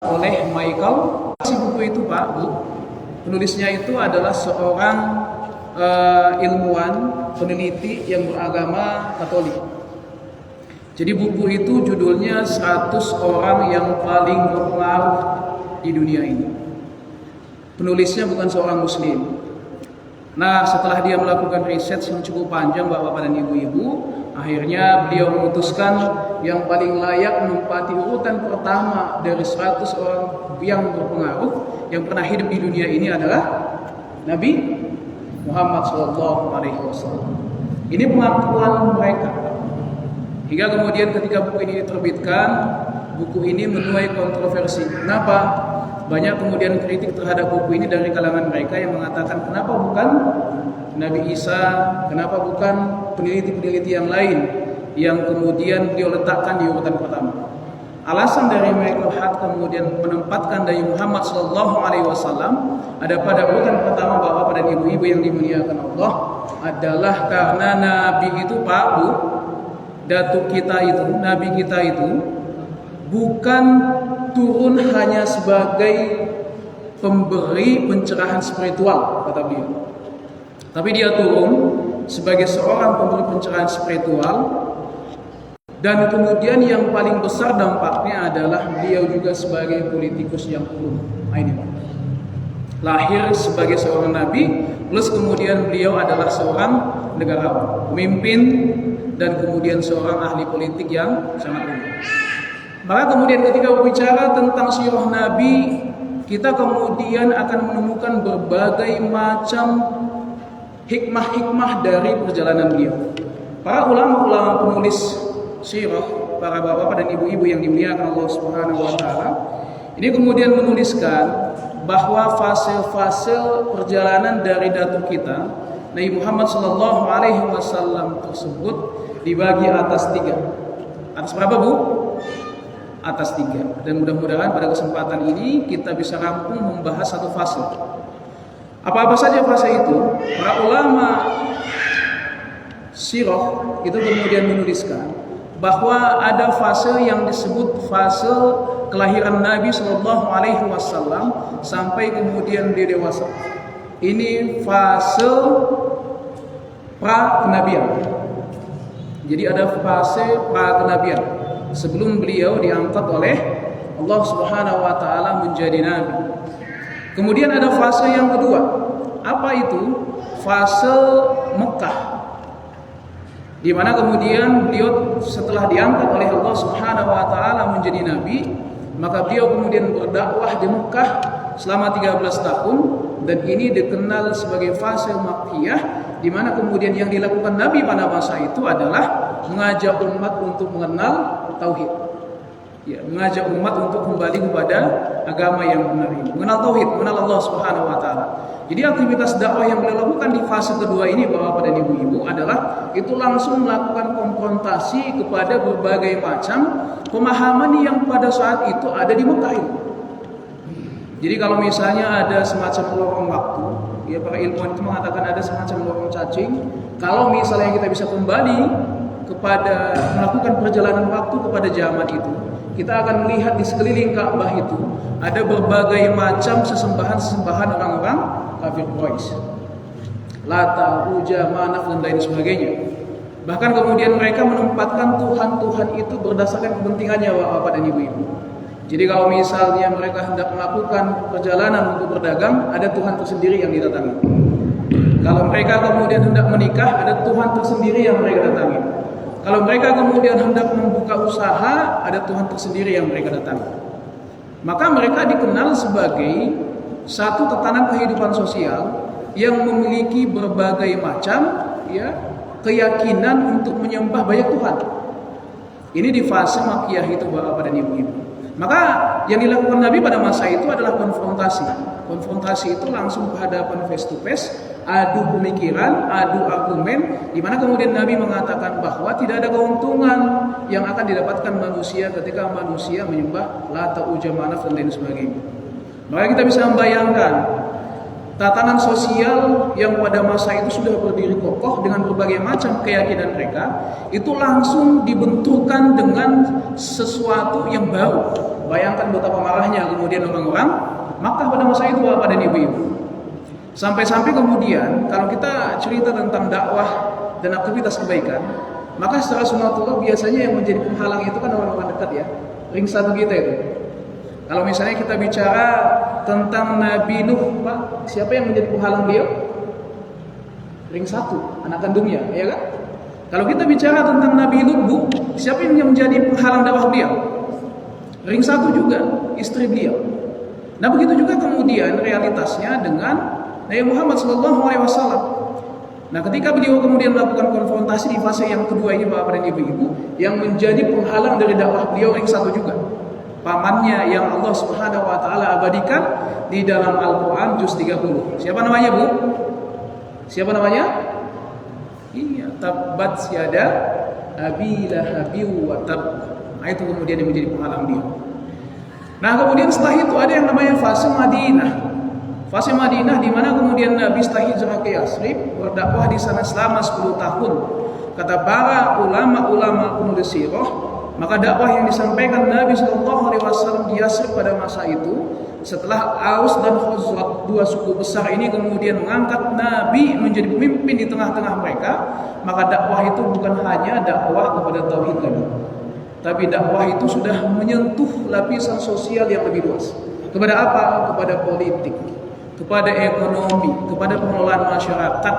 oleh Michael. Si buku itu Pak Bu, penulisnya itu adalah seorang ilmuwan peneliti yang beragama Katolik. Jadi buku itu judulnya 100 orang yang paling berpengaruh di dunia ini. Penulisnya bukan seorang muslim. Nah, setelah dia melakukan riset yang cukup panjang Bapak dan Ibu-ibu, akhirnya beliau memutuskan yang paling layak menempati urutan pertama dari 100 orang yang berpengaruh yang pernah hidup di dunia ini adalah Nabi Muhammad SAW. Ini pengakuan mereka. Hingga kemudian ketika buku ini diterbitkan, buku ini menuai kontroversi. Kenapa? Banyak kemudian kritik terhadap buku ini dari kalangan mereka yang mengatakan kenapa bukan Nabi Isa, kenapa bukan peneliti-peneliti yang lain yang kemudian beliau letakkan di urutan pertama. Alasan dari Michael Hart kemudian menempatkan Nabi Muhammad SAW ada pada urutan pertama Bapak dan Ibu-ibu yang dimuliakan Allah adalah karena Nabi itu Pak Bu, datuk kita itu, Nabi kita itu bukan turun hanya sebagai pemberi pencerahan spiritual kata beliau, tapi dia turun sebagai seorang pemberi pencerahan spiritual. Dan kemudian yang paling besar dampaknya adalah beliau juga sebagai politikus yang ulung. Nah, ini Pak. Lahir sebagai seorang nabi, plus kemudian beliau adalah seorang negarawan, pemimpin, dan kemudian seorang ahli politik yang sangat ulung. Maka kemudian ketika berbicara tentang sirah nabi, kita kemudian akan menemukan berbagai macam hikmah-hikmah dari perjalanan beliau. Para ulama-ulama penulis sirah, para bapak dan ibu-ibu yang dimuliakan Allah Subhanahu wa taala, ini kemudian menuliskan bahwa fase-fase perjalanan dari datuk kita Nabi Muhammad sallallahu alaihi wasallam tersebut dibagi atas 3. Atas berapa, Bu? Atas 3. Dan mudah-mudahan pada kesempatan ini kita bisa rampung membahas satu fase. Apa-apa saja fase itu? Para ulama sirah itu kemudian menuliskan bahwa ada fase yang disebut fase kelahiran Nabi Shallallahu Alaihi Wasallam sampai kemudian dia dewasa. Ini fase pra kenabian. Jadi ada fase pra kenabian sebelum beliau diangkat oleh Allah Subhanahu Wa Taala menjadi nabi. Kemudian ada fase yang kedua. Apa itu? Fase Mekah. Di mana kemudian beliau setelah diangkat oleh Allah Subhanahu wa taala menjadi nabi, maka beliau kemudian berdakwah di Mekah selama 13 tahun, dan ini dikenal sebagai fase Makkiyah, di mana kemudian yang dilakukan Nabi pada masa itu adalah mengajak umat untuk mengenal tauhid. Ya, mengajak umat untuk kembali kepada agama yang benar ini, mengenal tauhid, mengenal Allah Subhanahu wa taala. Jadi aktivitas dakwah yang beliau lakukan di fase kedua ini Bapak dan Ibu-ibu adalah itu langsung melakukan konfrontasi kepada berbagai macam pemahaman yang pada saat itu ada di Mekah itu. Jadi kalau misalnya ada semacam lorong waktu, ya para ilmuwan itu mengatakan ada semacam lorong cacing. Kalau misalnya kita bisa kembali kepada melakukan perjalanan waktu kepada zaman itu, kita akan melihat di sekeliling Ka'bah itu ada berbagai macam sesembahan-sesembahan orang-orang kafir Quraisy, Lata, Uja, Manaf, dan lain sebagainya. Bahkan kemudian mereka menempatkan Tuhan-Tuhan itu berdasarkan kepentingannya Bapak dan Ibu-ibu. Jadi kalau misalnya mereka hendak melakukan perjalanan untuk berdagang, ada Tuhan tersendiri yang didatangi. Kalau mereka kemudian hendak menikah, ada Tuhan tersendiri yang mereka datangi. Kalau mereka kemudian hendak membuka usaha, ada Tuhan tersendiri yang mereka datangi. Maka mereka dikenal sebagai satu tatanan kehidupan sosial yang memiliki berbagai macam keyakinan untuk menyembah banyak Tuhan. Ini di fase Makkiyah itu Bapak dan Ibu-ibu. Maka yang dilakukan Nabi pada masa itu adalah konfrontasi. Konfrontasi itu langsung berhadapan face to face, adu pemikiran, adu argumen, di mana kemudian Nabi mengatakan bahwa tidak ada keuntungan yang akan didapatkan manusia ketika manusia menyembah Lata, Uja, Manaf, dan lain sebagainya. Maka kita bisa membayangkan tatanan sosial yang pada masa itu sudah berdiri kokoh dengan berbagai macam keyakinan mereka, itu langsung dibenturkan dengan sesuatu yang baru. Bayangkan betapa marahnya kemudian orang-orang Makkah pada masa itu, Bapak dan Ibu-ibu. Sampai-sampai kemudian kalau kita cerita tentang dakwah dan aktivitas kebaikan, maka secara sunatullah biasanya yang menjadi penghalang itu kan orang-orang dekat ya, ring satu kita itu. Kalau misalnya kita bicara tentang Nabi Nuh, Pak, siapa yang menjadi penghalang beliau? Ring satu, anak kandungnya, ya kan? Kalau kita bicara tentang Nabi Lut, Bu, siapa yang menjadi penghalang dakwah beliau? Ring satu juga, istri beliau. Nah, begitu juga kemudian realitasnya dengan Nabi Muhammad SAW. Nah, ketika beliau kemudian melakukan konfrontasi di fase yang kedua ini, Bapak dan Ibu-ibu, yang menjadi penghalang dari dakwah beliau ring satu juga, pamannya yang Allah Subhanahu wa taala abadikan di dalam Al-Qur'an juz 30. Siapa namanya, Bu? Siapa namanya? Iya, tabbat yada abi lahabi wa tab. Nah, itu kemudian yang menjadi penghalang dia. Nah, kemudian setelah itu ada yang namanya fase Madinah. Fase Madinah di mana kemudian Nabi setelah hijrah ke Yathrib berdakwah di sana selama 10 tahun. Kata para ulama-ulama penulis sirah, maka dakwah yang disampaikan Nabi SAW di Yathrib pada masa itu, setelah Aus dan Khazraj, dua suku besar ini kemudian mengangkat Nabi menjadi pemimpin di tengah-tengah mereka, maka dakwah itu bukan hanya dakwah kepada tauhid lagi, tapi dakwah itu sudah menyentuh lapisan sosial yang lebih luas. Kepada apa? Kepada politik, kepada ekonomi, kepada pengelolaan masyarakat.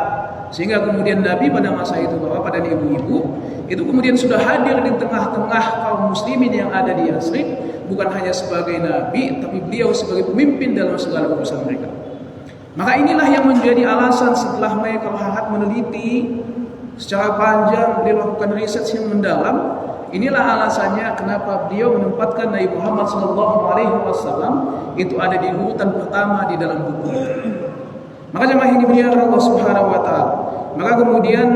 Sehingga kemudian Nabi pada masa itu, Bapak dan Ibu-ibu, itu kemudian sudah hadir di tengah-tengah kaum muslimin yang ada di Yathrib, bukan hanya sebagai Nabi, tapi beliau sebagai pemimpin dalam segala urusan mereka. Maka inilah yang menjadi alasan setelah mereka hangat meneliti secara panjang, dia melakukan riset yang mendalam. Inilah alasannya kenapa beliau menempatkan Nabi Muhammad SAW itu ada di urutan pertama di dalam buku. Maka jemaah yang dimuliakan Allah Subhanahu wa taala, maka kemudian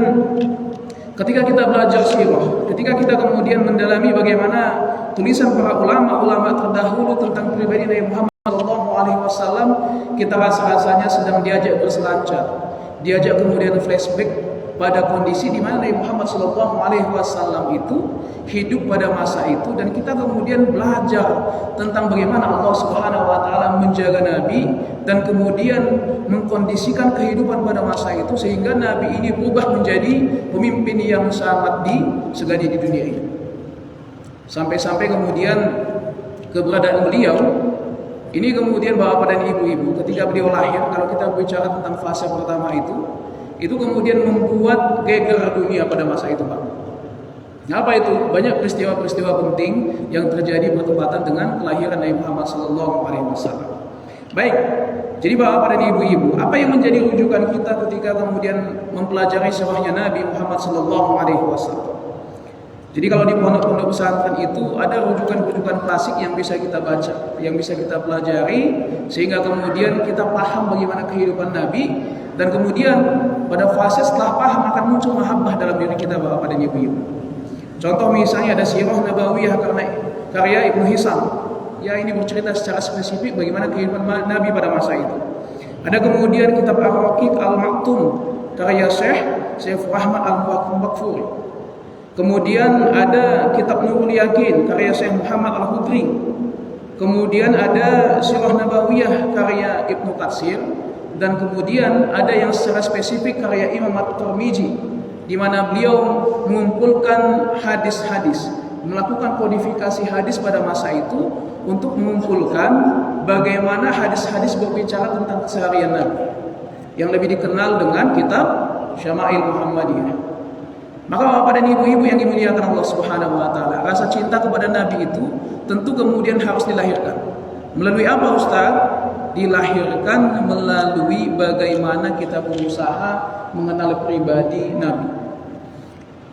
ketika kita belajar sirah, ketika kita kemudian mendalami bagaimana tulisan para ulama-ulama terdahulu tentang pribadi Nabi Muhammad SAW, kita rasa-rasanya sedang diajak berselancar, diajak kemudian flashback pada kondisi di mana Nabi Muhammad SAW itu hidup pada masa itu, dan kita kemudian belajar tentang bagaimana Allah Subhanahu wa taala menjaga Nabi dan kemudian mengkondisikan kehidupan pada masa itu sehingga Nabi ini berubah menjadi pemimpin yang sangat disegani di dunia ini. Sampai-sampai kemudian keberadaan beliau ini kemudian Bapak dan Ibu-ibu ketika beliau lahir, kalau kita bicara tentang fase pertama itu kemudian membuat geger dunia pada masa itu, Pak. Apa itu? Banyak peristiwa-peristiwa penting yang terjadi bertepatan dengan kelahiran Nabi Muhammad SAW. Baik, jadi Bapak dan Ibu-ibu, apa yang menjadi rujukan kita ketika kemudian mempelajari sirahnya Nabi Muhammad SAW? Jadi kalau di pondok-pondok pesantren itu ada rujukan-rujukan klasik yang bisa kita baca, yang bisa kita pelajari, sehingga kemudian kita paham bagaimana kehidupan Nabi, dan kemudian pada fase setelah paham akan muncul mahabbah dalam diri kita, Bapak dan Ibu-ibu. Contoh misalnya ada Sirah Nabawiyah karya Ibnu Hisam. Ya, ini bercerita secara spesifik bagaimana kehidupan Nabi pada masa itu. Ada kemudian kitab Ar-Raqiq Al-Maktum karya Syekh Rahmat Al-Makfuri. Kemudian ada kitab Nurul Yakin karya Syekh Muhammad Al-Hudri. Kemudian ada Sirah Nabawiyah karya Ibnu Katsir, dan kemudian ada yang secara spesifik karya Imam At-Tirmidzi, di mana beliau mengumpulkan hadis-hadis, melakukan kodifikasi hadis pada masa itu untuk mengumpulkan bagaimana hadis-hadis berbicara tentang keseharian Nabi, yang lebih dikenal dengan kitab Syama'il Muhammadiyah. Maka Bapak dan Ibu-ibu yang dimuliakan Allah Subhanahu wa taala, rasa cinta kepada Nabi itu tentu kemudian harus dilahirkan. Melalui apa, Ustaz? Dilahirkan melalui bagaimana kita berusaha mengenal pribadi Nabi.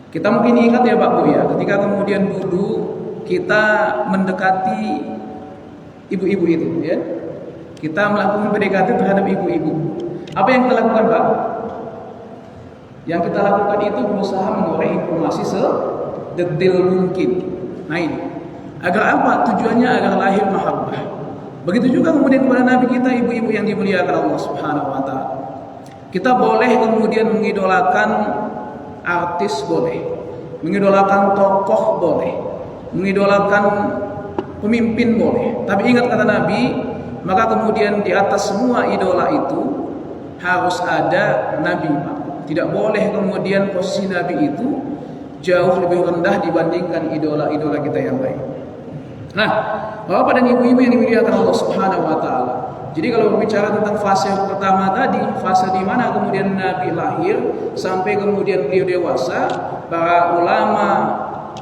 Kita mungkin ingat ya Pak Bu ya, ketika kemudian dulu kita mendekati ibu-ibu itu ya, kita melakukan PDKT terhadap ibu-ibu. Apa yang kita lakukan, Pak? Yang kita lakukan itu berusaha mengorek informasi sedetil mungkin. Nah ini, agar apa? Tujuannya agar lahir mahabbah. Begitu juga kemudian kepada Nabi kita, ibu-ibu yang dimuliakan Allah Subhanahu wa taala. Kita boleh kemudian mengidolakan artis, boleh. Mengidolakan tokoh, boleh. Mengidolakan pemimpin, boleh. Tapi ingat kata Nabi, maka kemudian di atas semua idola itu harus ada Nabi. Tidak boleh kemudian posisi Nabi itu jauh lebih rendah dibandingkan idola-idola kita yang lain. Nah, Bapak dan Ibu-ibu yang dimuliakan Allah Subhanahu wa taala. Jadi kalau berbicara tentang fase pertama tadi, fase di mana kemudian Nabi lahir sampai kemudian beliau dewasa, para ulama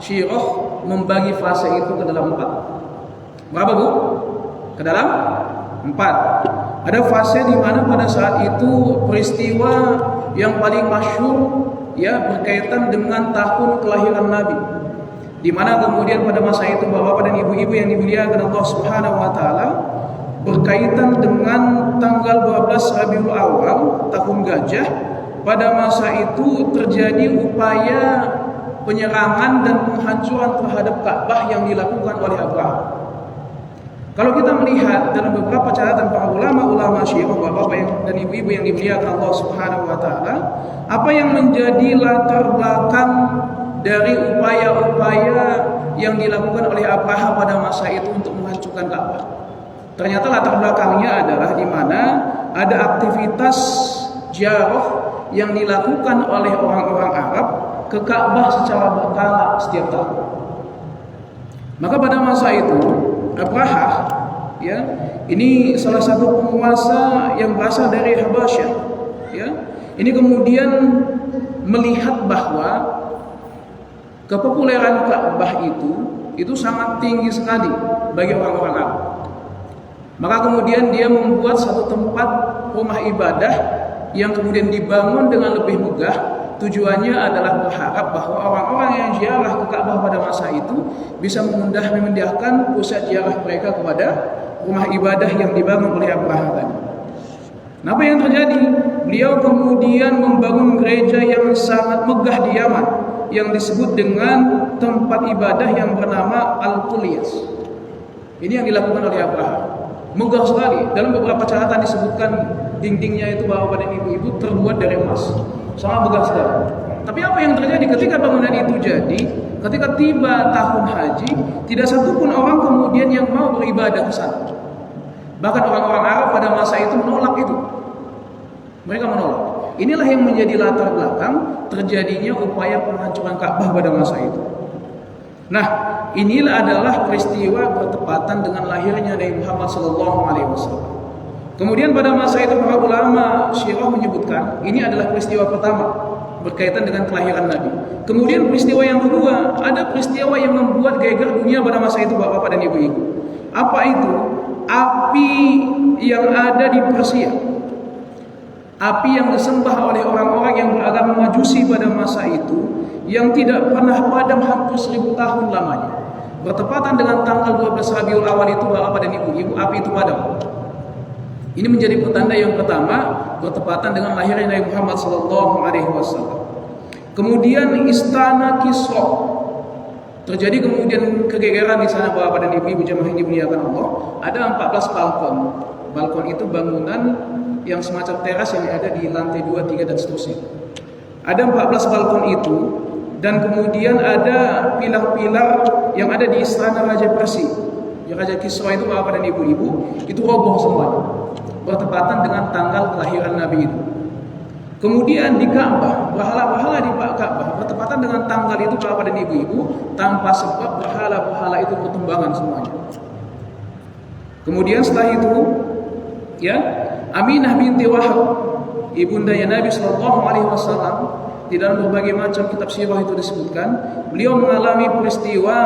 syirah membagi fase itu ke dalam 4. Berapa, Bu? Ke dalam 4. Ada fase di mana pada saat itu peristiwa yang paling masyhur ya berkaitan dengan tahun kelahiran Nabi. Di mana kemudian pada masa itu Bapak dan Ibu-ibu yang dimuliakan Allah Subhanahu wa taala, berkaitan dengan tanggal 12 Rabiul Awal tahun Gajah, pada masa itu terjadi upaya penyerangan dan penghancuran terhadap Ka'bah yang dilakukan oleh Abraham. Kalau kita melihat dalam beberapa catatan para ulama syirah, Bapak dan Ibu-ibu yang dimuliakan Allah Subhanahu wa taala, apa yang menjadi latar belakang dari upaya-upaya yang dilakukan oleh Abraham pada masa itu untuk menghancurkan Ka'bah? Ternyata latar belakangnya adalah di mana ada aktivitas ziarah yang dilakukan oleh orang-orang Arab ke Ka'bah secara berkala setiap tahun. Maka pada masa itu Abraham, ya, ini salah satu penguasa yang berasal dari Habasyah, ya. Ini kemudian melihat bahwa kepopuleran Ka'bah itu sangat tinggi sekali bagi orang-orang Arab. Maka kemudian dia membuat satu tempat rumah ibadah yang kemudian dibangun dengan lebih megah. Tujuannya adalah berharap bahwa orang-orang yang ziarah ke Ka'bah pada masa itu bisa memindahkan pusat ziarah mereka kepada rumah ibadah yang dibangun oleh Abraham tadi. Nah, apa yang terjadi? Beliau kemudian membangun gereja yang sangat megah di Yaman yang disebut dengan tempat ibadah yang bernama Al-Qulyas. Ini yang dilakukan oleh Abraham. Megah sekali. Dalam beberapa catatan disebutkan dindingnya itu Bapak dan Ibu-ibu terbuat dari emas. Sangat megah sekali. Tapi apa yang terjadi ketika bangunan itu jadi? Ketika tiba tahun haji, tidak satupun orang kemudian yang mau beribadah ke sana. Bahkan orang-orang Arab pada masa itu menolak itu. Mereka menolak. Inilah yang menjadi latar belakang terjadinya upaya penghancuran Ka'bah pada masa itu. Nah, inilah adalah peristiwa bertepatan dengan lahirnya Nabi Muhammad SAW. Kemudian pada masa itu para ulama syirah menyebutkan ini adalah peristiwa pertama berkaitan dengan kelahiran Nabi. Kemudian peristiwa yang kedua, ada peristiwa yang membuat geger dunia pada masa itu Bapak dan Ibu-ibu. Apa itu? Api yang ada di Persia. Api yang disembah oleh orang-orang yang beragama Majusi pada masa itu, yang tidak pernah padam hampir 1000 tahun lamanya. Bertepatan dengan tanggal 12 Rabiul Awal itu Bapak dan Ibu-ibu, api itu padam. Ini menjadi pertanda yang pertama bertepatan dengan lahirnya Nabi Muhammad SAW. Kemudian istana Kisra terjadi kemudian kegegeran di sana Bapak dan Ibu-ibu jemaah yang dimuliakan Allah. Ada 14 balkon. Balkon itu bangunan yang semacam teras yang ada di lantai 2, 3 dan seterusnya. Ada 14 balkon itu dan kemudian ada pilar-pilar yang ada di istana Raja Persia. Ya, Raja Kisra itu Bapak dan Ibu-ibu itu roboh semuanya. Bertepatan dengan tanggal kelahiran Nabi itu. Kemudian di Ka'bah, berhala-berhala di Ka'bah bertepatan dengan tanggal itu Bapak dan Ibu-ibu, tanpa sebab berhala-berhala itu bertumbangan semuanya. Kemudian setelah itu, ya, Aminah binti Wahab, ibundanya Nabi SAW, di dalam berbagai macam kitab sirah itu disebutkan, beliau mengalami peristiwa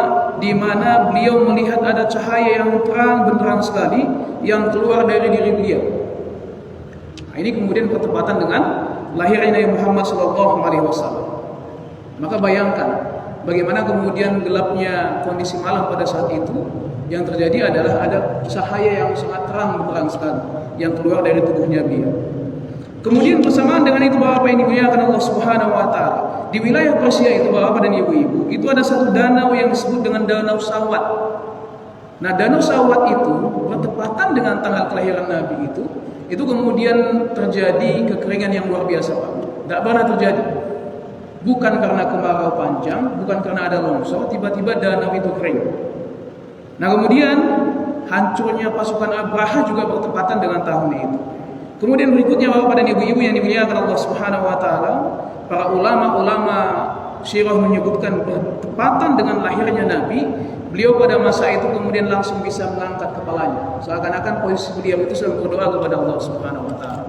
di mana beliau melihat ada cahaya yang terang benderang sekali yang keluar dari diri beliau. Nah, ini kemudian bertepatan dengan lahirnya Nabi Muhammad SAW. Maka bayangkan bagaimana kemudian gelapnya kondisi malam pada saat itu. Yang terjadi adalah ada cahaya yang sangat terang benderang sekali yang keluar dari tubuhnya beliau. Kemudian bersamaan dengan itu Bapak yang dimuliakan Allah Subhanahu wa taala, di wilayah Persia itu Bapak dan Ibu-ibu, itu ada satu danau yang disebut dengan Danau Sawat. Nah, Danau Sawat itu bertepatan dengan tanggal kelahiran Nabi itu kemudian terjadi kekeringan yang luar biasa, Pak. Tidak pernah terjadi. Bukan karena kemarau panjang, bukan karena ada longsor, tiba-tiba danau itu kering. Nah, kemudian hancurnya pasukan Abraha juga bertepatan dengan tahun itu. Kemudian berikutnya Bapak dan Ibu-ibu yang dimuliakan Allah Subhanahu wa taala, para ulama-ulama sirah menyebutkan bertepatan dengan lahirnya Nabi, beliau pada masa itu kemudian langsung bisa mengangkat kepalanya. Seakan-akan posisi beliau itu sedang berdoa kepada Allah Subhanahu wa taala.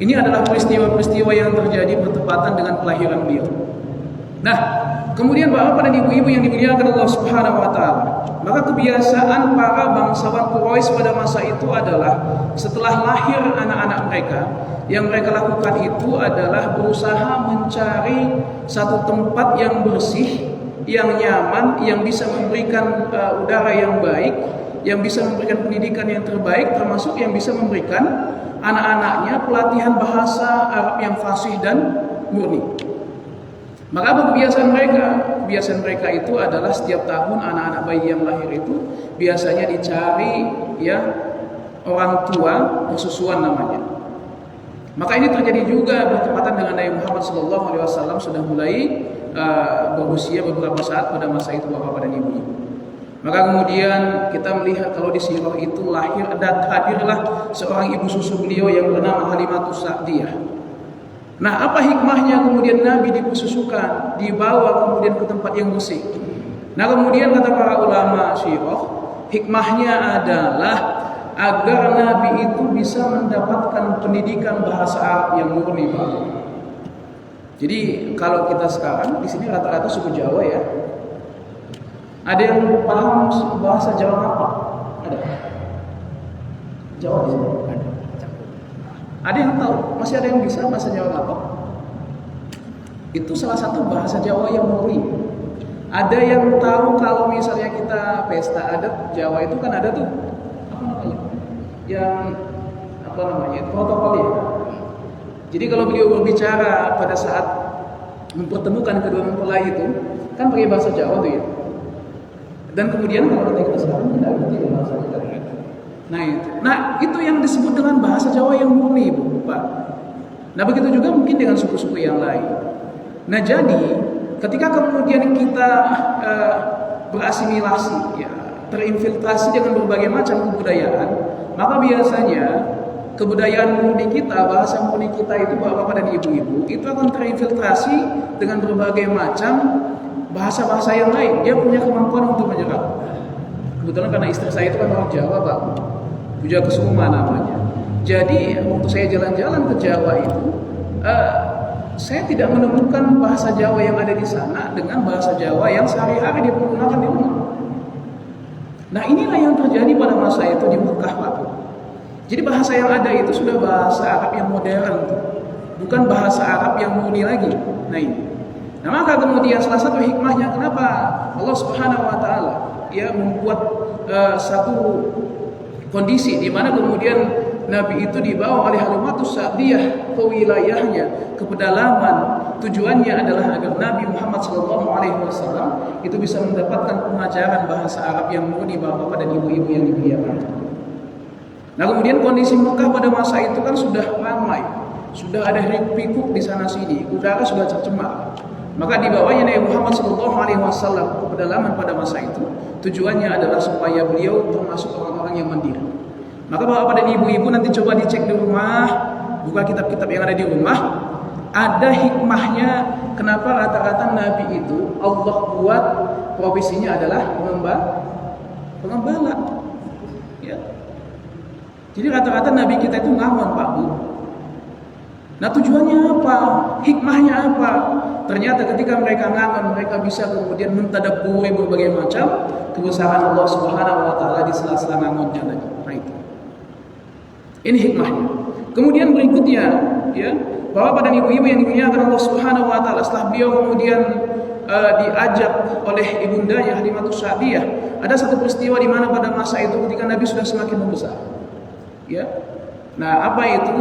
Ini adalah peristiwa-peristiwa yang terjadi bertepatan dengan kelahiran beliau. Nah, kemudian Bapak dan Ibu-ibu yang dimuliakan Allah Subhanahu wa taala, maka kebiasaan para bangsawan Quraisy pada masa itu adalah setelah lahir anak-anak mereka, yang mereka lakukan itu adalah berusaha mencari satu tempat yang bersih, yang nyaman, yang bisa memberikan udara yang baik, yang bisa memberikan pendidikan yang terbaik, termasuk yang bisa memberikan anak-anaknya pelatihan bahasa Arab yang fasih dan murni. Maka apa kebiasaan mereka? Kebiasaan mereka itu adalah setiap tahun anak-anak bayi yang lahir itu biasanya dicari ya orang tua persusuan namanya. Maka ini terjadi juga bertepatan dengan Nabi Muhammad SAW sudah mulai berusia beberapa saat pada masa itu Bapak dan Ibu. Maka kemudian kita melihat kalau di sirah itu hadirlah seorang ibu susu beliau yang bernama Halimatus Sa'diyah. Nah, apa hikmahnya kemudian Nabi dipersusukan, dibawa kemudian ke tempat yang bersih? Nah, kemudian kata para ulama sirah, hikmahnya adalah agar Nabi itu bisa mendapatkan pendidikan bahasa Arab yang murni, Pak. Jadi kalau kita sekarang di sini rata-rata suku Jawa ya. Ada yang paham bahasa Jawa apa? Ada. Jawa di sini ada. Ada yang tahu? Masih ada yang bisa bahasa Jawa apa? Itu salah satu bahasa Jawa yang murni. Ada yang tahu kalau misalnya kita pesta adat Jawa itu kan ada tuh apa namanya? Yang apa namanya? Protokol ya. Jadi kalau beliau berbicara pada saat mempertemukan kedua mempelai itu kan pakai bahasa Jawa tuh ya. Dan kemudian kalau kita sekarang tidak ngerti bahasa kita. Nah itu yang disebut dengan bahasa Jawa yang murni, Pak. Nah begitu juga mungkin dengan suku-suku yang lain. Nah jadi ketika kemudian kita berasimilasi, ya, terinfiltrasi dengan berbagai macam kebudayaan, maka biasanya kebudayaan murni kita, bahasa murni kita itu Bapak dan Ibu-ibu itu akan terinfiltrasi dengan berbagai macam bahasa-bahasa yang lain. Dia punya kemampuan untuk menyerap. Kebetulan karena istri saya itu kan orang Jawa, Pak, Pujakusuma namanya. Jadi waktu saya jalan-jalan ke Jawa itu, saya tidak menemukan bahasa Jawa yang ada di sana dengan bahasa Jawa yang sehari-hari dipergunakan di rumah. Nah inilah yang terjadi pada masa itu di Mekah, Pak. Jadi bahasa yang ada itu sudah bahasa Arab yang modern, bukan bahasa Arab yang murni lagi. Nah ini. Nah maka kemudian salah satu hikmahnya kenapa Allah Subhanahu wa taala ya membuat satu kondisi di mana kemudian Nabi itu dibawa oleh Halimatus Sa'diyah ke wilayahnya, ke pedalaman. Tujuannya adalah agar Nabi Muhammad SAW itu bisa mendapatkan pengajaran bahasa Arab yang murni Bapak dan Ibu-ibu yang dimuliakan. Nah kemudian kondisi Mekah pada masa itu kan sudah ramai, sudah ada hiruk-pikuk di sana sini, udara sudah tercemar. Maka dibawanya Nabi Muhammad SAW ke pedalaman pada masa itu tujuannya adalah supaya beliau termasuk orang-orang yang mandiri. Maka Bapak dan Ibu-ibu nanti coba dicek di rumah, buka kitab-kitab yang ada di rumah, ada hikmahnya kenapa rata-rata Nabi itu Allah buat profesinya adalah pengembala. Ya. Jadi rata-rata Nabi kita itu ngamon, Pak Bu. Nah tujuannya apa? Hikmahnya apa? Ternyata ketika mereka ngangon, mereka bisa kemudian mentadabburi berbagai macam kebesaran Allah Subhanahu wa taala di sela-sela ngangonnya tadi. Nah itu. Ini hikmahnya. Kemudian berikutnya, ya, Bapak dan Ibu-ibu yang dimuliakan Allah Subhanahu wa taala, setelah beliau kemudian diajak oleh ibundanya Halimatus Sa'diyah, ada satu peristiwa di mana pada masa itu ketika Nabi sudah semakin membesar. Ya. Nah, apa itu?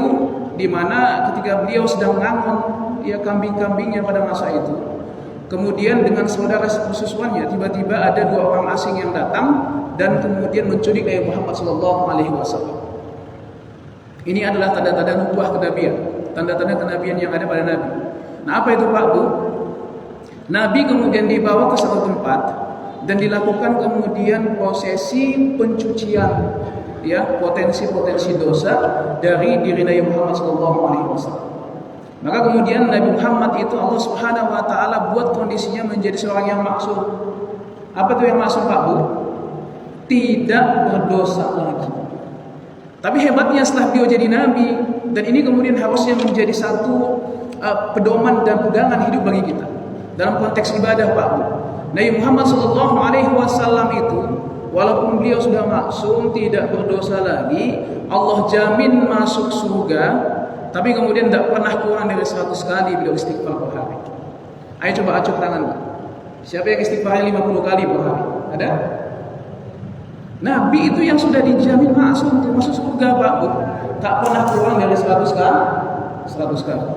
Di mana ketika beliau sedang ngangon ya kambing-kambingnya pada masa itu. Kemudian dengan saudara sepusuannya tiba-tiba ada dua orang asing yang datang dan kemudian menculik Nabi Muhammad SAW. Ini adalah tanda-tanda nubuah kenabian, tanda-tanda kenabian yang ada pada Nabi. Nah, apa itu Pak Bu? Nabi kemudian dibawa ke satu tempat dan dilakukan kemudian prosesi pencucian, ya, potensi-potensi dosa dari diri Nabi Muhammad SAW. Maka kemudian Nabi Muhammad itu Allah Subhanahu Wa Taala buat kondisinya menjadi seorang yang maksum. Apa itu yang maksum Pak Bu? Tidak berdosa lagi. Tapi hebatnya setelah beliau jadi nabi, dan ini kemudian harusnya menjadi satu pedoman dan pegangan hidup bagi kita dalam konteks ibadah Pak Bu. Nabi Muhammad SAW itu walaupun beliau sudah maksum, tidak berdosa lagi, Allah jamin masuk surga, tapi kemudian tidak pernah kurang dari 100 kali beliau istighfar per hari. Ayo coba acuk tangan Pak. Siapa yang istighfar 50 kali per hari? Ada? Nabi itu yang sudah dijamin masuk surga Pak Bu, tak pernah kurang dari 100 kali.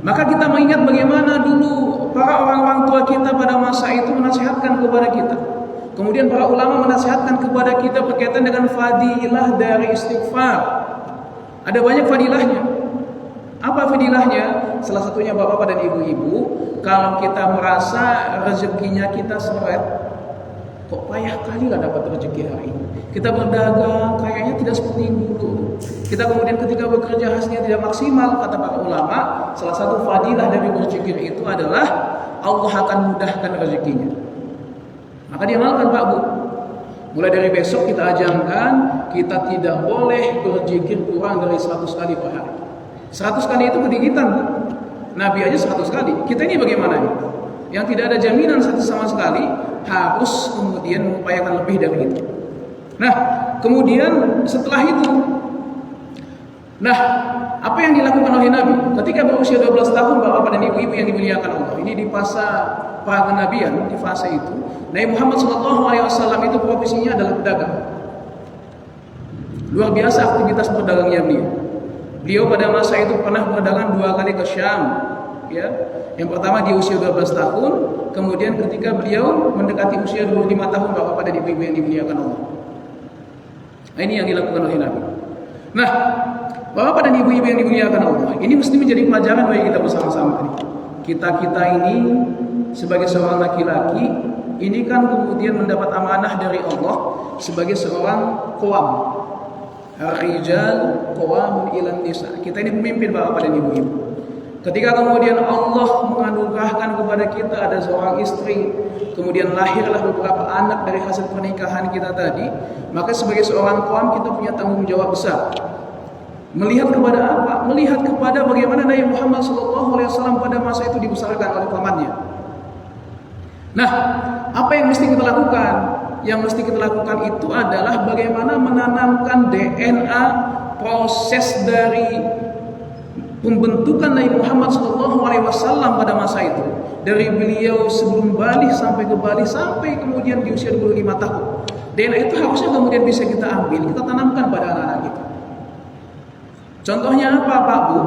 Maka kita mengingat bagaimana dulu para orang-orang tua kita pada masa itu menasihatkan kepada kita. Kemudian para ulama menasihatkan kepada kita berkaitan dengan fadilah dari istighfar. Ada banyak fadilahnya. Apa fadilahnya? Salah satunya bapak-bapak dan ibu-ibu, kalau kita merasa rezekinya kita seret, kok payah kali lah dapat rezeki hari ini. Kita berdagang kayaknya tidak seperti dulu. Kita kemudian ketika bekerja hasilnya tidak maksimal, kata para ulama, salah satu fadilah dari berzikir itu adalah Allah akan mudahkan rezekinya. Maka diamalkan Pak Bu. Mulai dari besok kita ajarkan, kita tidak boleh berzikir kurang dari 100 kali per hari. 100 kali itu kedigitan Bu. Nabi aja 100 kali. Kita ini bagaimana nih? Yang tidak ada jaminan sama sekali, harus kemudian mengupayakan lebih dari itu. Nah, kemudian setelah itu, apa yang dilakukan oleh Nabi ketika berusia 12 tahun, bapak dan ibu-ibu yang dimuliakan Allah? Ini di fase kenabian, di fase itu Nabi Muhammad SAW itu profesinya adalah pedagang. Luar biasa aktivitas berdagangnya beliau. Beliau pada masa itu pernah berdagang 2 kali ke Syam, ya. Yang pertama di usia 12 tahun, kemudian ketika beliau mendekati usia 25 tahun, bapak dan ibu-ibu yang dimuliakan Allah. Nah, ini yang dilakukan oleh Nabi. Nah, bapak dan ibu-ibu yang dimuliakan Allah, ini mesti menjadi pelajaran bagi kita bersama-sama. Kita ini sebagai seorang laki-laki, ini kan kemudian mendapat amanah dari Allah sebagai seorang qawam. Ar-rijal qawamun 'alan nisa. Kita ini pemimpin bapak dan ibu-ibu. Ketika kemudian Allah menganugerahkan kepada kita ada seorang istri, kemudian lahirlah beberapa anak dari hasil pernikahan kita tadi, maka sebagai seorang kaum kita punya tanggung jawab besar. Melihat kepada apa? Melihat kepada bagaimana Nabi Muhammad SAW pada masa itu dibesarkan oleh pamannya. Nah, apa yang mesti kita lakukan? Yang mesti kita lakukan itu adalah bagaimana menanamkan DNA proses dari pembentukan Nabi Muhammad SAW pada masa itu, dari beliau sebelum balik sampai ke Bali sampai kemudian di usia 25 tahun. DNA itu harusnya kemudian bisa kita ambil, kita tanamkan pada anak-anak kita. Contohnya apa Pak Bu?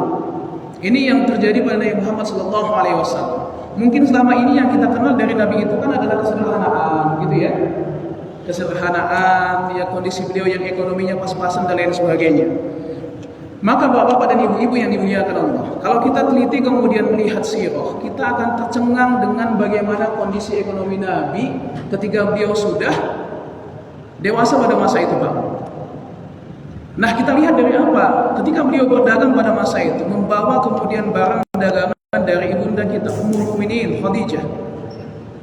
Ini yang terjadi pada Nabi Muhammad SAW. Mungkin selama ini yang kita kenal dari Nabi itu kan adalah kesederhanaan, gitu ya. Kesederhanaan, ya, kondisi beliau yang ekonominya pas-pasan dan lain sebagainya. Maka bapak-bapak dan ibu-ibu yang dimuliakan Allah, kalau kita teliti kemudian melihat sirah, kita akan tercengang dengan bagaimana kondisi ekonomi Nabi ketika beliau sudah dewasa pada masa itu Pak. Nah, kita lihat dari apa? Ketika beliau berdagang pada masa itu, membawa kemudian barang dagangan dari ibunda kita Ummul Mukminin Khadijah.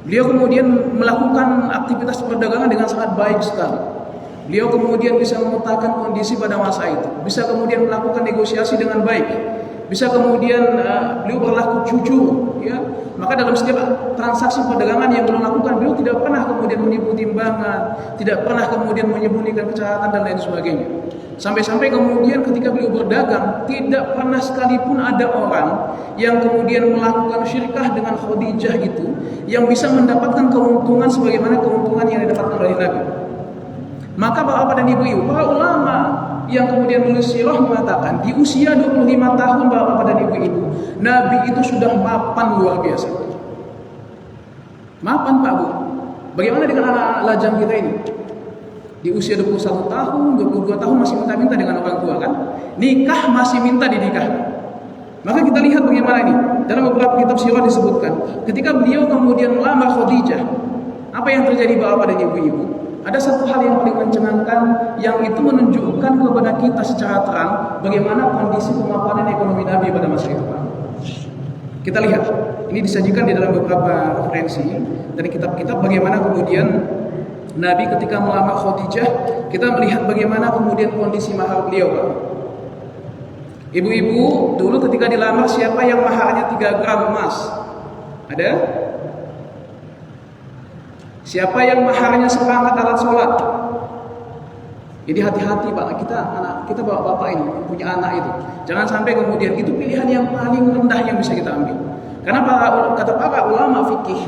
Beliau kemudian melakukan aktivitas perdagangan dengan sangat baik sekali. Beliau kemudian bisa memetakan kondisi pada masa itu, bisa kemudian melakukan negosiasi dengan baik, bisa kemudian beliau berlaku jujur, ya. Maka dalam setiap transaksi perdagangan yang beliau lakukan, beliau tidak pernah kemudian menipu timbangan, tidak pernah kemudian menyembunyikan kejahatan dan lain sebagainya. Sampai-sampai kemudian ketika beliau berdagang, tidak pernah sekalipun ada orang yang kemudian melakukan syirkah dengan Khadijah itu yang bisa mendapatkan keuntungan sebagaimana keuntungan yang didapatkan oleh Nabi. Maka bapak dan ibu-ibu, para ulama yang kemudian menulis sirah mengatakan di usia 25 tahun bapak dan ibu-ibu, Nabi itu sudah mapan luar biasa. Mapan Pak Bu. Bagaimana dengan anak lajang kita ini? Di usia 21 tahun, 22 tahun masih minta-minta dengan orang tua kan? Nikah masih minta dinikah. Maka kita lihat bagaimana ini. Dalam beberapa kitab sirah disebutkan, ketika beliau kemudian melamar Khadijah, apa yang terjadi Bapak dan Ibu-ibu? Ada satu hal yang paling mencengangkan, yang itu menunjukkan kepada kita secara terang bagaimana kondisi kemapanan ekonomi Nabi pada masa itu, Pak. Kita lihat, ini disajikan di dalam beberapa referensi dari kitab-kitab bagaimana kemudian Nabi ketika melamar Khadijah, kita melihat bagaimana kemudian kondisi mahar beliau, Pak. Ibu-ibu, dulu ketika dilamar siapa yang maharnya 3 gram emas? Ada? Siapa yang maharnya seperangkat alat sholat? Jadi hati-hati Pak, kita bapak-bapak ini punya anak itu. Jangan sampai kemudian itu pilihan yang paling rendah yang bisa kita ambil. Karena kata para ulama fikih,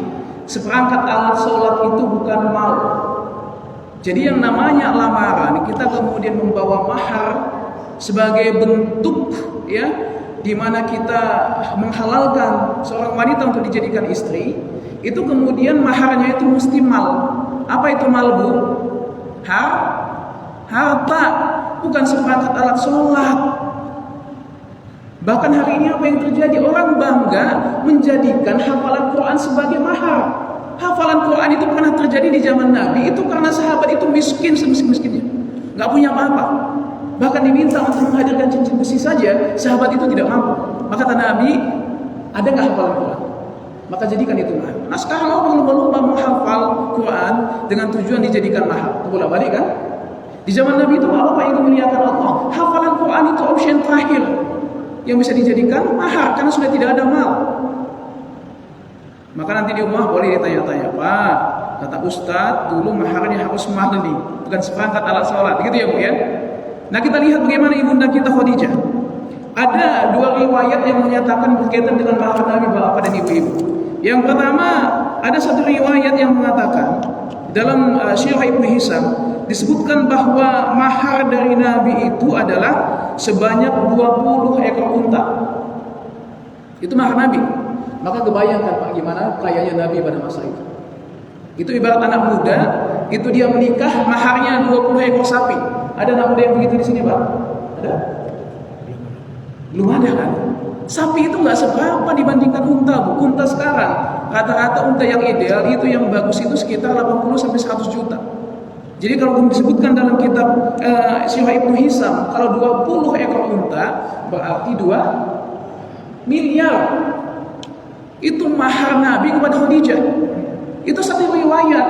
seperangkat alat sholat itu bukan mal. Jadi yang namanya lamaran, kita kemudian membawa mahar sebagai bentuk ya, di mana kita menghalalkan seorang wanita untuk dijadikan istri, itu kemudian maharnya itu mesti mal. Apa itu mal, Bu? Harta, bukan seperangkat alat sholat. Bahkan hari ini apa yang terjadi? Orang bangga menjadikan hafalan Quran sebagai mahar. Hafalan Quran itu pernah terjadi di zaman Nabi, itu karena sahabat itu miskin semiskin-miskinnya, nggak punya apa-apa. Bahkan diminta untuk menghadirkan cincin besi saja, sahabat itu tidak mampu. Maka kata Nabi, ada nggak hafalan Quran? Maka jadikan itu mahar. Nah sekarang orang berlomba menghafal Quran dengan tujuan dijadikan mahar. Bolak balik kan? Di zaman Nabi itu apa yang dimuliakan Allah? Hafalan Quran itu option terakhir yang bisa dijadikan mahar karena sudah tidak ada mal. Maka nanti di rumah boleh ditanya-tanya, Pak, kata Ustadz dulu maharnya harus mahli, bukan seperangkat alat sholat, gitu ya Bu ya. Nah kita lihat bagaimana ibunda kita Khadijah. Ada 2 riwayat yang menyatakan berkaitan dengan mahar Nabi Bapak dan Ibu-ibu. Yang pertama, ada satu riwayat yang mengatakan dalam Sirah Ibnu Hisam disebutkan bahwa mahar dari Nabi itu adalah sebanyak 20 ekor unta. Itu mahar Nabi. Maka kebayangkan Pak gimana kayanya Nabi pada masa itu. Itu ibarat anak muda, itu dia menikah maharnya 20 ekor sapi. Ada anak muda yang begitu di sini, Pak? Ada? Belum ada kan? Sapi itu nggak seberapa dibandingkan unta, Bu. Unta sekarang, rata-rata unta yang ideal itu yang bagus itu sekitar 80 sampai 100 juta. Jadi kalau disebutkan dalam kitab Sirah Ibnu Hisam, kalau 20 ekor unta berarti 2 miliar. Itu mahar Nabi kepada Khadijah. Itu satu riwayat.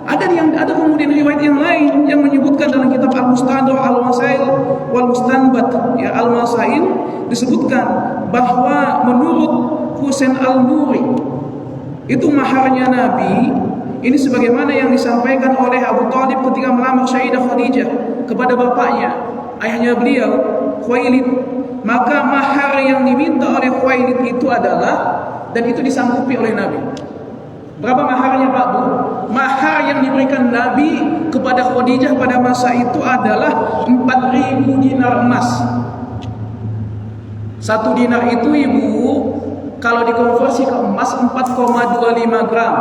Ada kemudian riwayat yang lain yang menyebutkan dalam kitab Al-Mustadrak Al-Masail wal Mustanbat ya Al-Masail disebutkan bahwa menurut Husain Al-Nuri itu maharnya Nabi ini sebagaimana yang disampaikan oleh Abu Thalib ketika melamar Sayyidah Khadijah kepada bapaknya, ayahnya beliau Khuwailid. Maka mahar yang diminta oleh Khuwailid itu adalah, dan itu disanggupi oleh Nabi. Berapa maharnya Pak Bu? Mahar yang diberikan Nabi kepada Khadijah pada masa itu adalah 4.000 dinar emas. 1 dinar itu Ibu kalau dikonversi ke emas 4,25 gram.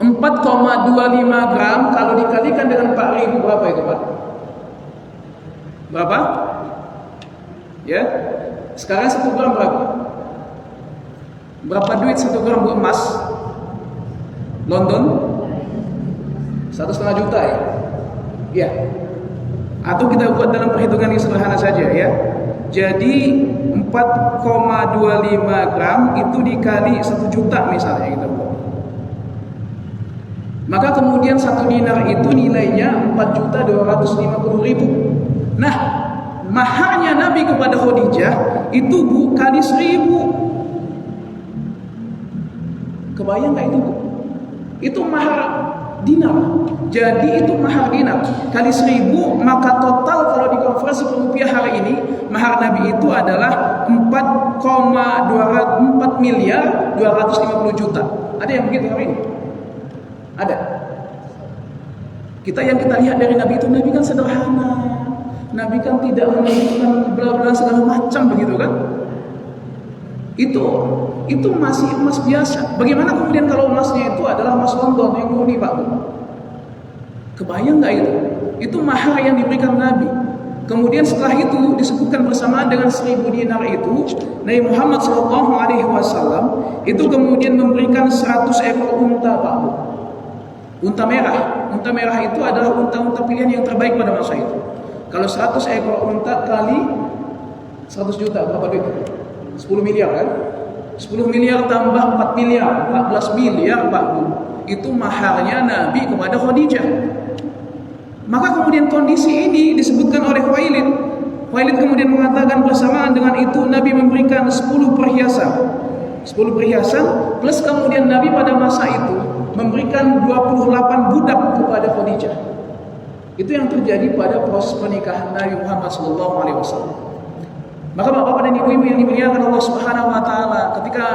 4,25 gram kalau dikalikan dengan 4.000 berapa itu Pak? Berapa? Ya. Sekarang 1 gram berapa? Berapa duit 1 gram emas? London 1,5 juta ya? Ya. Atau kita buat dalam perhitungan yang sederhana saja ya. Jadi 4,25 gram itu dikali 1 juta misalnya kita buat. Maka kemudian 1 dinar itu nilainya 4.250.000. Nah, maharnya Nabi kepada Khadijah itu Bu kali 1.000. Kebayang gak itu Bu? Itu mahar dinar. Jadi itu mahar dinar kali 1.000, maka total kalau dikonversi ke rupiah hari ini mahar Nabi itu adalah 4 miliar 250 juta. Ada yang begitu hari ini? Ada. Yang kita lihat dari Nabi itu, Nabi kan sederhana. Nabi kan tidak menyebutkan bela-bela segala macam begitu kan? Itu masih emas biasa. Bagaimana kemudian kalau emasnya itu adalah emas London yang murni Pak? Kebayang nggak itu? Itu mahar yang diberikan Nabi. Kemudian setelah itu disebutkan bersamaan dengan 1000 dinar itu, Nabi Muhammad SAW itu kemudian memberikan 100 ekor unta, Pak Bu. Unta merah. Unta merah itu adalah unta-unta pilihan yang terbaik pada masa itu. Kalau 100 ekor unta kali 100 juta, berapa duit? 10 miliar kan? 10 miliar tambah 4 miliar, 14 miliar, Pak Bu. Itu maharnya Nabi kepada Khadijah. Maka kemudian kondisi ini disebutkan oleh Khuwailid. Khuwailid kemudian mengatakan bersamaan dengan itu Nabi memberikan 10 perhiasan. 10 perhiasan plus kemudian Nabi pada masa itu memberikan 28 budak kepada Khadijah. Itu yang terjadi pada proses pernikahan Nabi Muhammad SAW. Maka Bapak-bapak dan Ibu-ibu yang dimuliakan Allah Subhanahu wa taala, ketika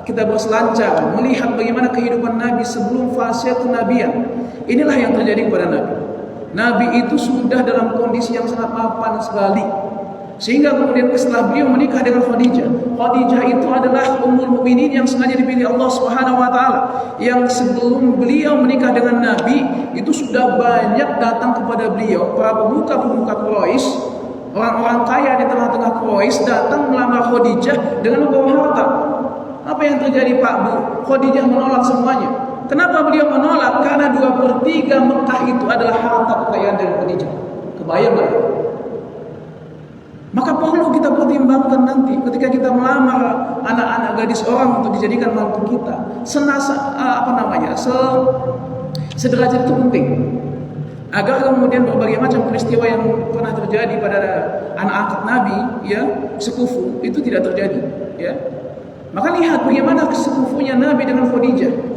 kita berselancar melihat bagaimana kehidupan Nabi sebelum fase kenabian, inilah yang terjadi kepada Nabi. Nabi itu sudah dalam kondisi yang sangat mapan sekali. Sehingga kemudian setelah beliau menikah dengan Khadijah, Khadijah itu adalah ummul mukminin yang sengaja dipilih Allah Subhanahu wa taala, yang sebelum beliau menikah dengan Nabi itu sudah banyak datang kepada beliau para pemuka-pemuka Quraisy, orang-orang kaya di tengah-tengah Quraisy datang melamar Khadijah dengan membawa harta. Apa yang terjadi, Pak Bu? Khadijah menolak semuanya. Kenapa beliau menolak? Karena 2/3 Mekah itu adalah harta kekayaan dari Khadijah. Kebayang nggak? Maka perlu kita pertimbangkan nanti ketika kita melamar anak-anak gadis orang untuk dijadikan mantu kita. Sederajat itu penting. Agar kemudian berbagai macam peristiwa yang pernah terjadi pada anak angkat Nabi, ya, sekufu, itu tidak terjadi, ya. Maka lihat bagaimana sekufunya Nabi dengan Khadijah.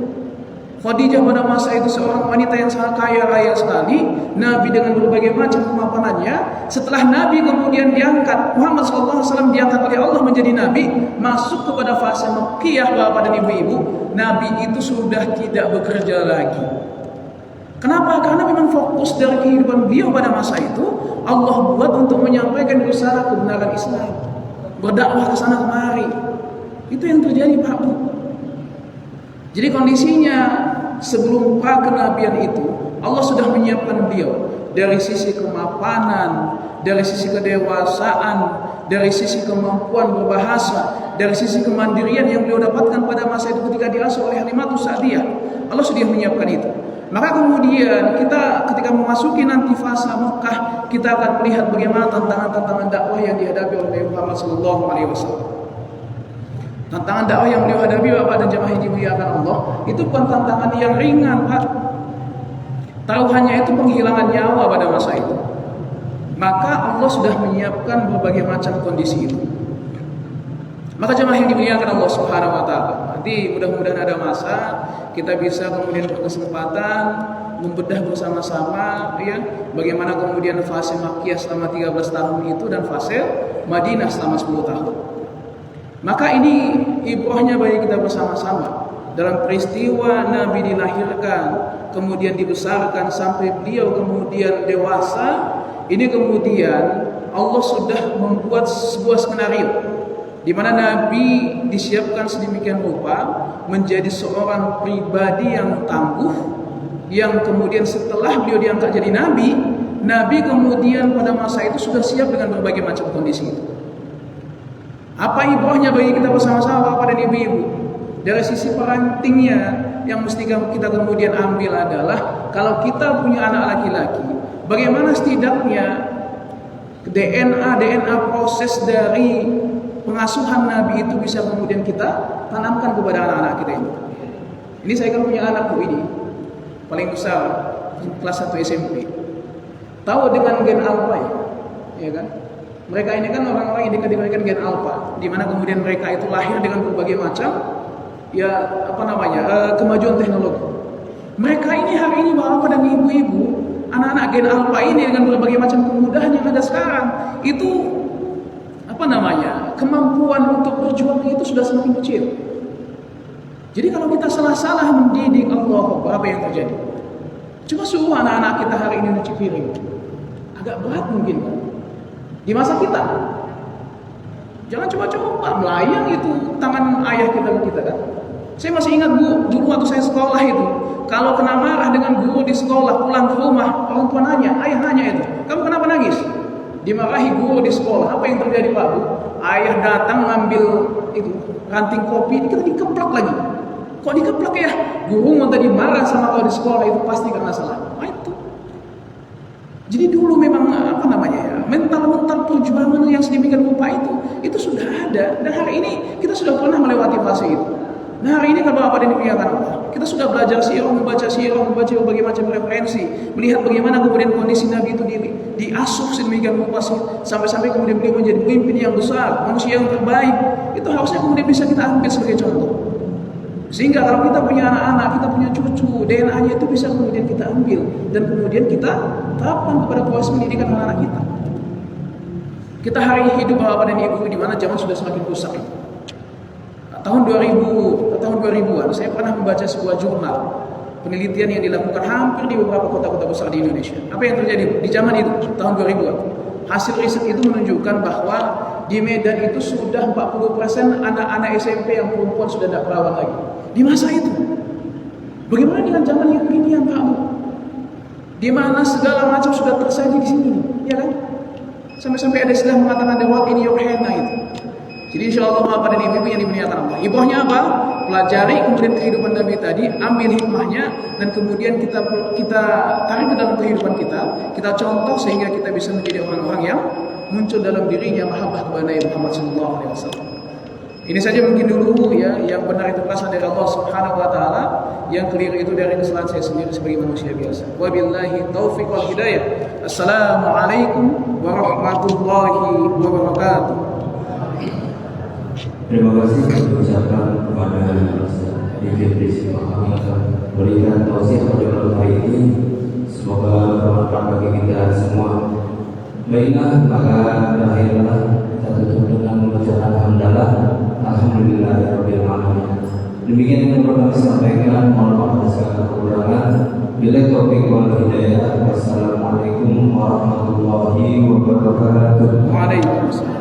Khadijah pada masa itu seorang wanita yang sangat kaya raya sekali. Nabi dengan berbagai macam kemapanannya. Setelah Nabi kemudian diangkat, Muhammad SAW diangkat oleh Allah menjadi Nabi, masuk kepada fase Makkiyah, Bapak dan Ibu-ibu, Nabi itu sudah tidak bekerja lagi. Kenapa? Karena memang fokus dari kehidupan beliau pada masa itu Allah buat untuk menyampaikan risalah kebenaran Islam, berdakwah ke sana kemari. Itu yang terjadi, Pak Bu. Jadi kondisinya sebelum pra kenabian itu Allah sudah menyiapkan beliau dari sisi kemapanan, dari sisi kedewasaan, dari sisi kemampuan berbahasa, dari sisi kemandirian yang beliau dapatkan pada masa itu ketika diasuh oleh Halimatus Sa'diyah. Allah sudah menyiapkan itu. Maka kemudian kita ketika memasuki nanti fase Mekah, kita akan melihat bagaimana tantangan-tantangan dakwah yang dihadapi oleh Muhammad SAW. Tantangan dakwah yang beliau hadapi, Bapak dan jemaah yang dimuliakan Allah, itu bukan tantangan yang ringan, Pak. Taruhannya itu penghilangan nyawa pada masa itu. Maka Allah sudah menyiapkan berbagai macam kondisi itu. Maka jemaah yang dimuliakan Allah Subhanahu wa taala, nanti mudah-mudahan ada masa kita bisa kemudian berkesempatan membedah bersama-sama, ya, bagaimana kemudian fase Makkiyah selama 13 tahun itu dan fase Madinah selama 10 tahun. Maka ini ibrahnya bagi kita bersama-sama dalam peristiwa Nabi dilahirkan, kemudian dibesarkan sampai beliau kemudian dewasa. Ini kemudian Allah sudah membuat sebuah skenario di mana Nabi disiapkan sedemikian rupa menjadi seorang pribadi yang tangguh, yang kemudian setelah beliau diangkat jadi Nabi, Nabi kemudian pada masa itu sudah siap dengan berbagai macam kondisi itu. Apa ibrahnya bagi kita bersama-sama, Bapak dan Ibu-ibu? Dari sisi parentingnya yang mesti kita kemudian ambil adalah kalau kita punya anak laki-laki, bagaimana setidaknya DNA proses dari pengasuhan Nabi itu bisa kemudian kita tanamkan kepada anak-anak kita ini. Ini saya kan punya anak Bu ini paling besar kelas 1 SMP. Tahu dengan gen alpha ya kan? Mereka ini kan orang-orang yang dikatakan gen alpha, di mana kemudian mereka itu lahir dengan berbagai macam kemajuan teknologi. Mereka ini hari ini Bapak dan Ibu-ibu, anak-anak gen alpha ini dengan berbagai macam kemudahan yang ada sekarang, itu kemampuan untuk berjuang itu sudah semakin kecil. Jadi kalau kita salah-salah mendidik, apa yang terjadi? Coba suruh anak-anak kita hari ini nyuci piring, agak berat mungkin kan? Di masa kita, jangan coba-coba melayang itu tangan ayah kita kan. Saya masih ingat Bu, dulu waktu saya sekolah itu, kalau kena marah dengan guru di sekolah, pulang ke rumah, orang tua nanya, ayah nanya itu, kamu kenapa nangis? Dimarahi guru di sekolah, apa yang terjadi Pak Bu? Ayah datang ngambil itu ranting kopi, kita dikeplak lagi. Kok dikeplak ya? Guru mau tadi marah sama kau di sekolah itu pasti karena salah. Nah, itu. Jadi dulu memang apa namanya ya, mental perjuangan yang sedemikian rupa itu sudah ada, dan hari ini kita sudah pernah melewati fase itu. Nah hari ini kalau apa yang dimuliakan Allah, kita sudah belajar sirah, membaca berbagai macam referensi, melihat bagaimana kemudian kondisi Nabi itu diasuh sedemikian rupa sampai kemudian beliau menjadi pemimpin yang besar, manusia yang terbaik. Itu harusnya kemudian bisa kita ambil sebagai contoh. Sehingga kalau kita punya anak-anak, kita punya cucu, DNA-nya itu bisa kemudian kita ambil dan kemudian kita terapkan kepada proses pendidikan anak-anak kita. Kita hari ini hidup Bapak dan Ibu di mana zaman sudah semakin rusak itu. Tahun 2000-an saya pernah membaca sebuah jurnal penelitian yang dilakukan hampir di beberapa kota-kota besar di Indonesia. Apa yang terjadi di zaman itu, tahun 2000-an? Hasil riset itu menunjukkan bahwa di Medan itu sudah 40% anak-anak SMP yang perempuan sudah tidak perawan lagi. Di masa itu. Bagaimana dengan zaman yang kekinian Pak Bu? Di mana segala macam sudah tersaji di sini, ya kan? Sampai-sampai ada istilah mengatakan the world in your hand itu. Jadi insya Allah Bapak dan Ibu yang dimuliakan Allah. Ibahnya apa? Pelajari kemudian kehidupan Nabi tadi, ambil hikmahnya dan kemudian kita tarik ke dalam kehidupan kita contoh sehingga kita bisa menjadi orang-orang yang muncul dalam dirinya mahabbah kepada Nabi Muhammad SAW. Ini saja mungkin dulu ya, yang benar itu berasal dari Allah Subhanahu wa taala, yang keliru itu dari kesalahan saya sendiri sebagai manusia biasa. Wabillahi taufiq wal hidayah. Assalamualaikum warahmatullahi wabarakatuh. Terima kasih ucapkan kepada Iblis Muhammad berikan tausiah pada hari ini, semoga bermanfaat bagi kita semua. Baiklah, maka akhirnya kita tutup dengan mengucapkan hamdalah alhamdulillahirabbil alamin. Demikian yang perlu kami sampaikan, mohon maaf atas segala kekurangan. Bila taufiq wal hidayah. Wassalamualaikum warahmatullahi wabarakatuh. Waalaikumsalam.